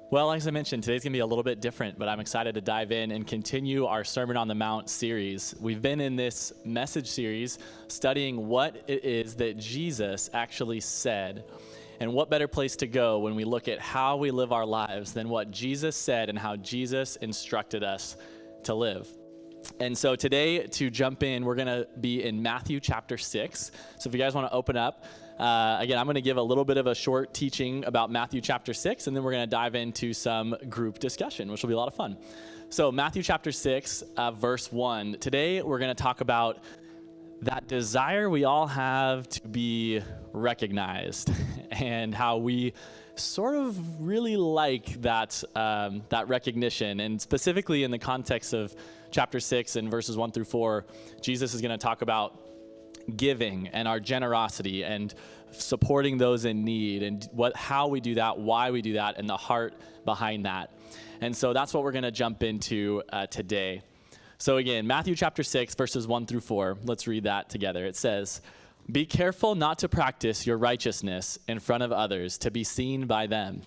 Well, as I mentioned, today's going to be a little bit different, but I'm excited to dive in and continue our Sermon on the Mount series. We've been in this message series studying what it is that Jesus actually said. And what better place to go when we look at how we live our lives than what Jesus said and how Jesus instructed us to live. And so today, to jump in, we're going to be in Matthew chapter 6. So if you guys want to open up, again, I'm going to give a little bit of a short teaching about Matthew chapter 6, and then we're going to dive into some group discussion, which will be a lot of fun. So Matthew chapter 6, verse 1. Today, we're going to talk about that desire we all have to be recognized and how we sort of really like that recognition. And specifically in the context of chapter 6 and verses 1 through 4, Jesus is going to talk about giving and our generosity and supporting those in need and how we do that, why we do that, and the heart behind that. And so that's what we're going to jump into today. So again, Matthew chapter 6, verses 1 through 4. Let's read that together. It says, "Be careful not to practice your righteousness in front of others to be seen by them.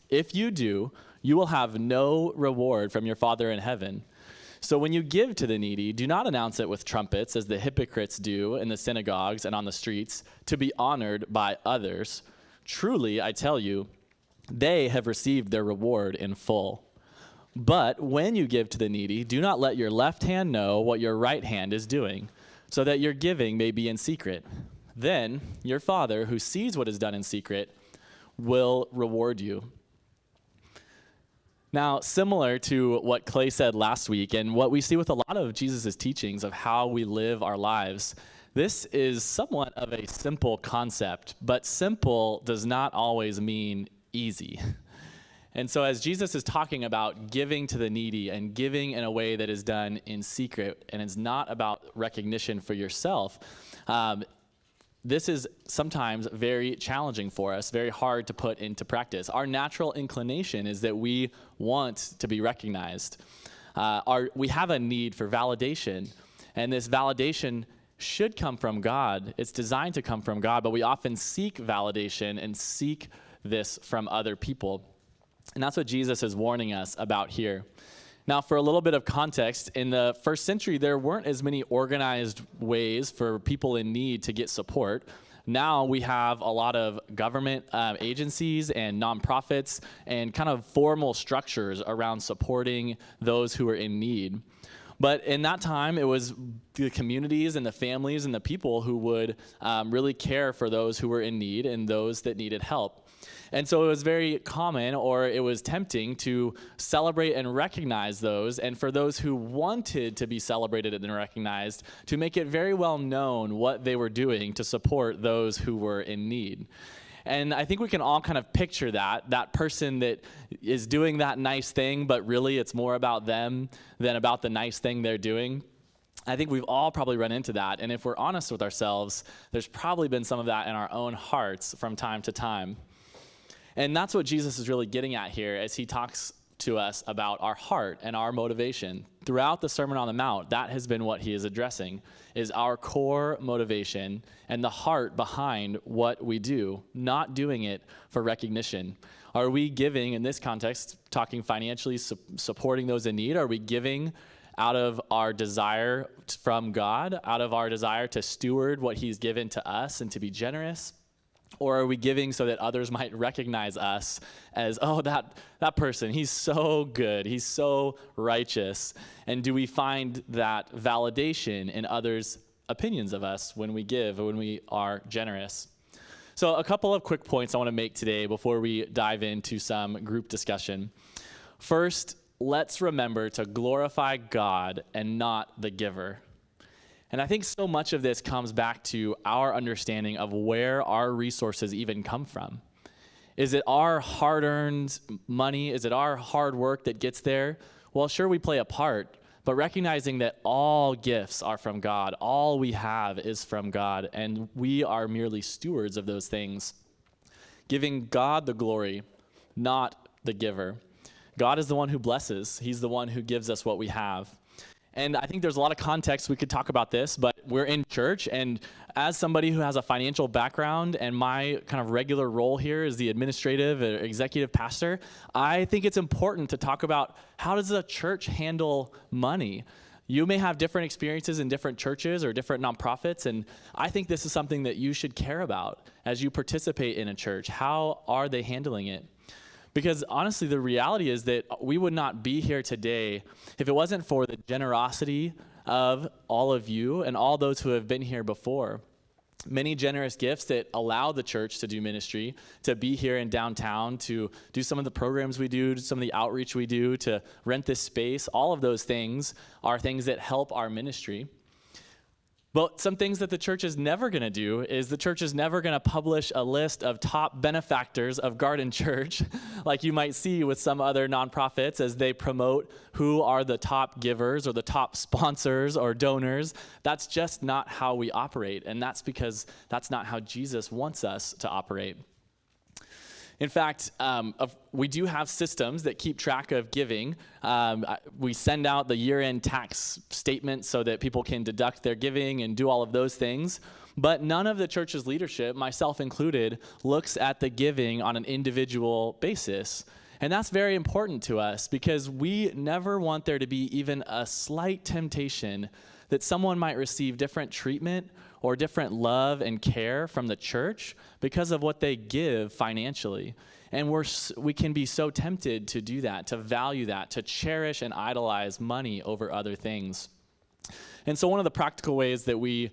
If you do, you will have no reward from your Father in heaven. So when you give to the needy, do not announce it with trumpets as the hypocrites do in the synagogues and on the streets to be honored by others. Truly, I tell you, they have received their reward in full. But when you give to the needy, do not let your left hand know what your right hand is doing, so that your giving may be in secret. Then your Father, who sees what is done in secret, will reward you." Now, similar to what Clay said last week, and what we see with a lot of Jesus' teachings of how we live our lives, this is somewhat of a simple concept, but simple does not always mean easy. And so as Jesus is talking about giving to the needy and giving in a way that is done in secret and is not about recognition for yourself, this is sometimes very challenging for us, very hard to put into practice. Our natural inclination is that we want to be recognized. We have a need for validation, and this validation should come from God. It's designed to come from God, but we often seek validation and seek this from other people. And that's what Jesus is warning us about here. Now, for a little bit of context, in the first century, there weren't as many organized ways for people in need to get support. Now we have a lot of government agencies and nonprofits and kind of formal structures around supporting those who are in need. But in that time, it was the communities and the families and the people who would really care for those who were in need and those that needed help. And so it was very common, or it was tempting, to celebrate and recognize those, and for those who wanted to be celebrated and recognized, to make it very well known what they were doing to support those who were in need. And I think we can all kind of picture that person that is doing that nice thing, but really it's more about them than about the nice thing they're doing. I think we've all probably run into that, and if we're honest with ourselves, there's probably been some of that in our own hearts from time to time. And that's what Jesus is really getting at here as he talks to us about our heart and our motivation. Throughout the Sermon on the Mount, that has been what he is addressing, is our core motivation and the heart behind what we do, not doing it for recognition. Are we giving, in this context, talking financially, supporting those in need? Are we giving out of our desire from God, out of our desire to steward what he's given to us and to be generous? Or are we giving so that others might recognize us as, oh, that person, he's so good, he's so righteous? And do we find that validation in others' opinions of us when we give, or when we are generous? So a couple of quick points I want to make today before we dive into some group discussion. First, let's remember to glorify God and not the giver. And I think so much of this comes back to our understanding of where our resources even come from. Is it our hard-earned money? Is it our hard work that gets there? Well, sure, we play a part, but recognizing that all gifts are from God, all we have is from God, and we are merely stewards of those things. Giving God the glory, not the giver. God is the one who blesses. He's the one who gives us what we have. And I think there's a lot of context we could talk about this, but we're in church, and as somebody who has a financial background and my kind of regular role here is the administrative or executive pastor, I think it's important to talk about how does the church handle money. You may have different experiences in different churches or different nonprofits, and I think this is something that you should care about as you participate in a church. How are they handling it? Because honestly, the reality is that we would not be here today if it wasn't for the generosity of all of you and all those who have been here before. Many generous gifts that allow the church to do ministry, to be here in downtown, to do some of the programs we do, some of the outreach we do, to rent this space. All of those things are things that help our ministry. But some things that the church is never going to do is the church is never going to publish a list of top benefactors of Garden Church, like you might see with some other nonprofits as they promote who are the top givers or the top sponsors or donors. That's just not how we operate, and that's because that's not how Jesus wants us to operate. In fact, we do have systems that keep track of giving. We send out the year-end tax statement so that people can deduct their giving and do all of those things. But none of the church's leadership, myself included, looks at the giving on an individual basis. And that's very important to us because we never want there to be even a slight temptation that someone might receive different treatment or different love and care from the church because of what they give financially. And we can be so tempted to do that, to value that, to cherish and idolize money over other things. And so one of the practical ways that we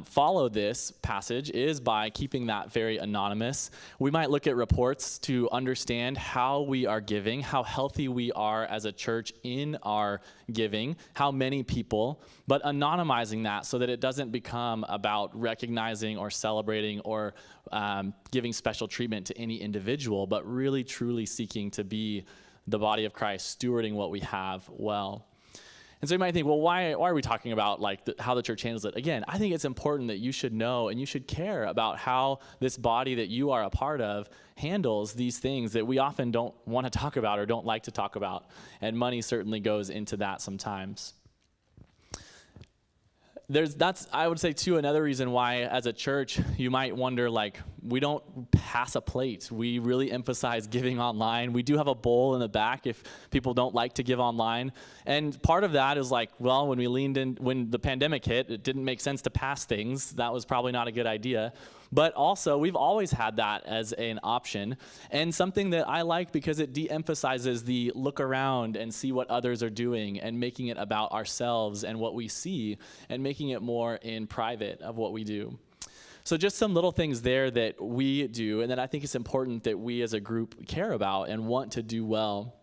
follow this passage is by keeping that very anonymous. We might look at reports to understand how we are giving, how healthy we are as a church in our giving, how many people, but anonymizing that so that it doesn't become about recognizing or celebrating or giving special treatment to any individual, but really truly seeking to be the body of Christ, stewarding what we have well. And so you might think, well, why are we talking about how the church handles it? Again, I think it's important that you should know and you should care about how this body that you are a part of handles these things that we often don't want to talk about or don't like to talk about. And money certainly goes into that sometimes. That's I would say too another reason why as a church you might wonder, we don't pass a plate. We really emphasize giving online. We do have a bowl in the back if people don't like to give online. And part of that is when we leaned in, when the pandemic hit, it didn't make sense to pass things. That was probably not a good idea. But also, we've always had that as an option, and something that I like because it de-emphasizes the look around and see what others are doing and making it about ourselves and what we see and making it more in private of what we do. So just some little things there that we do and that I think it's important that we as a group care about and want to do well.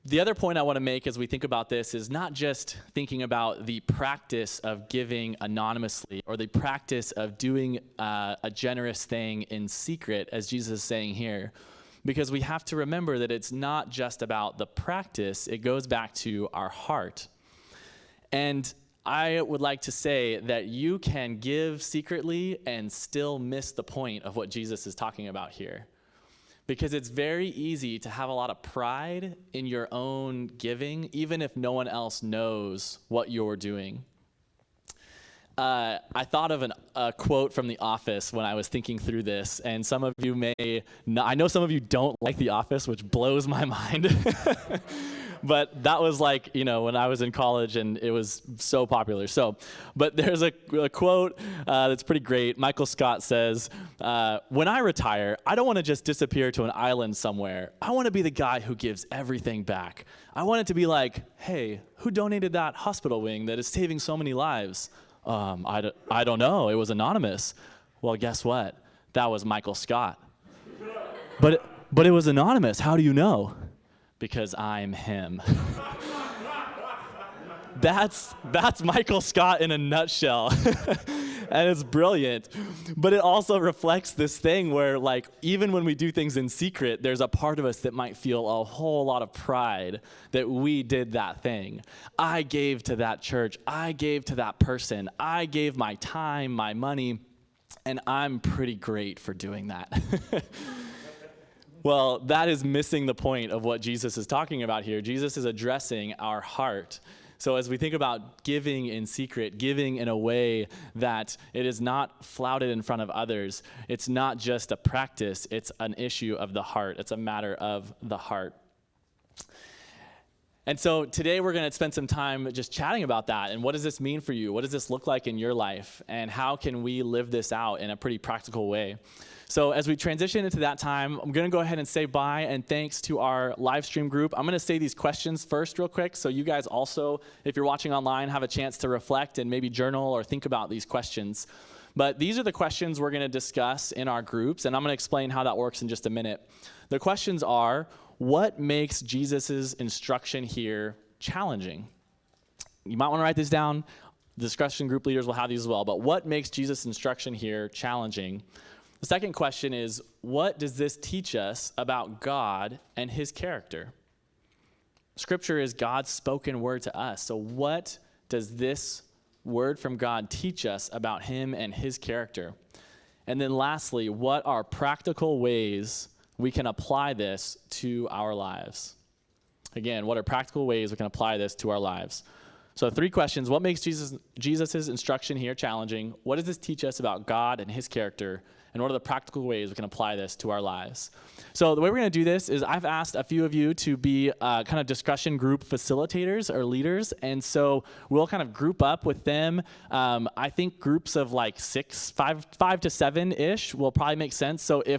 The other point I want to make as we think about this is not just thinking about the practice of giving anonymously or the practice of doing a generous thing in secret, as Jesus is saying here, because we have to remember that it's not just about the practice, it goes back to our heart. And I would like to say that you can give secretly and still miss the point of what Jesus is talking about here. Because it's very easy to have a lot of pride in your own giving, even if no one else knows what you're doing. I thought of a quote from The Office when I was thinking through this, and some of you may not, I know some of you don't like The Office, which blows my mind. But that was when I was in college and it was so popular. But there's a quote that's pretty great. Michael Scott says, when I retire, I don't want to just disappear to an island somewhere. I want to be the guy who gives everything back. I want it to be like, hey, who donated that hospital wing that is saving so many lives? I don't know. It was anonymous. Well, guess what? That was Michael Scott. But it was anonymous. How do you know? Because I'm him. That's Michael Scott in a nutshell. And it's brilliant. But it also reflects this thing where even when we do things in secret, there's a part of us that might feel a whole lot of pride that we did that thing. I gave to that church. I gave to that person. I gave my time, my money, and I'm pretty great for doing that. Well, that is missing the point of what Jesus is talking about here. Jesus is addressing our heart. So as we think about giving in secret, giving in a way that it is not flouted in front of others, it's not just a practice, it's an issue of the heart. It's a matter of the heart. And so today we're going to spend some time just chatting about that. And what does this mean for you? What does this look like in your life? And how can we live this out in a pretty practical way? So as we transition into that time, I'm going to go ahead and say bye and thanks to our live stream group. I'm going to say these questions first real quick, so you guys also, if you're watching online, have a chance to reflect and maybe journal or think about these questions. But these are the questions we're going to discuss in our groups, and I'm going to explain how that works in just a minute. The questions are, what makes Jesus' instruction here challenging? You might want to write this down. The discussion group leaders will have these as well. But what makes Jesus' instruction here challenging? The second question is, what does this teach us about God and his character? Scripture is God's spoken word to us. So what does this word from God teach us about him and his character? And then lastly, what are practical ways we can apply this to our lives? Again, what are practical ways we can apply this to our lives? So 3 questions. What makes Jesus' instruction here challenging? What does this teach us about God and his character? And what are the practical ways we can apply this to our lives? So the way we're going to do this is I've asked a few of you to be kind of discussion group facilitators or leaders. And so we'll kind of group up with them. I think groups of like 5 to 7-ish will probably make sense. So if